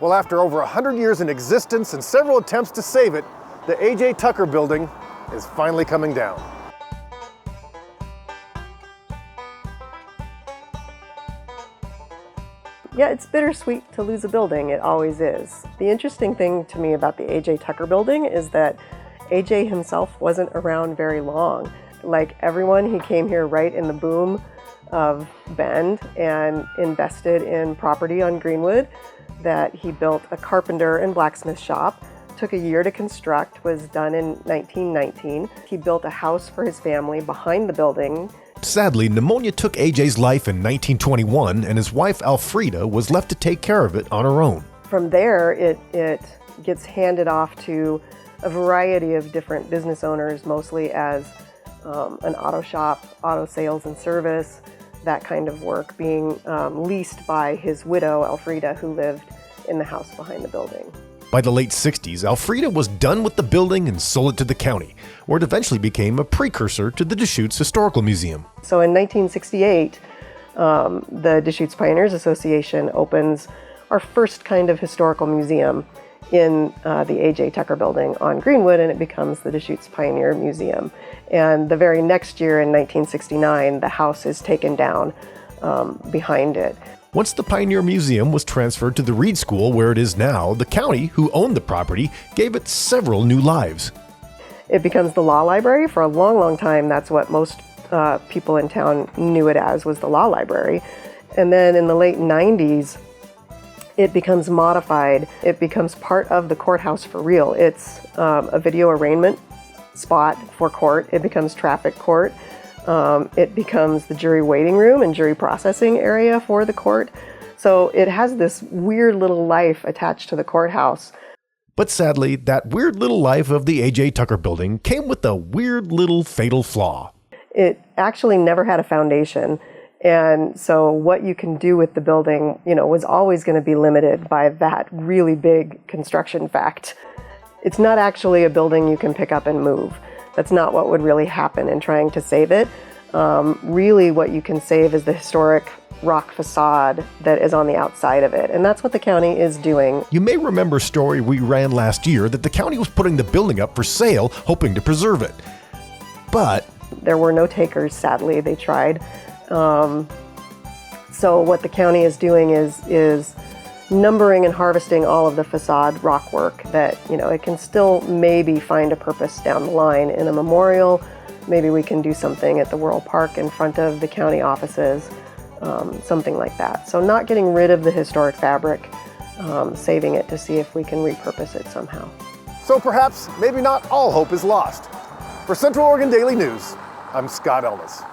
Well, after over 100 years in existence and several attempts to save it, the A.J. Tucker Building is finally coming down. Yeah, it's bittersweet to lose a building. It always is. The interesting thing to me about the A.J. Tucker Building is that A.J. himself wasn't around very long. Like everyone, he came here right in the boom of Bend and invested in property on Greenwood that he built a carpenter and blacksmith shop. Took a year to construct, was done in 1919. He built a house for his family behind the building. Sadly, pneumonia took AJ's life in 1921, and his wife Alfreda was left to take care of it on her own. From there, it gets handed off to a variety of different business owners, mostly as an auto shop, auto sales and service, that kind of work, being leased by his widow, Alfreda, who lived in the house behind the building. By the late 60s, Alfreda was done with the building and sold it to the county, where it eventually became a precursor to the Deschutes-Historical-Museum. So in 1968, the Deschutes Pioneers Association opens our first kind of historical museum in the A.J. Tucker Building on Greenwood, and it becomes the Deschutes Pioneer Museum. And the very next year, in 1969, the house is taken down behind it. Once the Pioneer Museum was transferred to the Reed School where it is now, the county, who owned the property, gave it several new lives. It becomes the law library. For a long, long time, that's what most people in town knew it as, was the law library. And then in the late 90s, it becomes modified. It becomes part of the courthouse for real. It's a video arraignment spot for court. It becomes traffic court. It becomes the jury waiting room and jury processing area for the court. So it has this weird little life attached to the courthouse. But sadly, that weird little life of the A.J. Tucker Building came with a weird little fatal flaw. It actually never had a foundation. And so what you can do with the building, was always going to be limited by that really big construction fact. It's not actually a building you can pick up and move. That's not what would really happen in trying to save it. Really what you can save is the historic rock facade that is on the outside of it. And that's what the county is doing. You may remember a story we ran last year that the county was putting the building up for sale, hoping to preserve it. But there were no takers, sadly. They tried. So what the county is doing is numbering and harvesting all of the facade rock work that, it can still maybe find a purpose down the line in a memorial. Maybe we can do something at the World Park in front of the county offices, something like that. So not getting rid of the historic fabric, saving it to see if we can repurpose it somehow. So perhaps, maybe not all hope is lost. For Central Oregon Daily News, I'm Scott Elmas.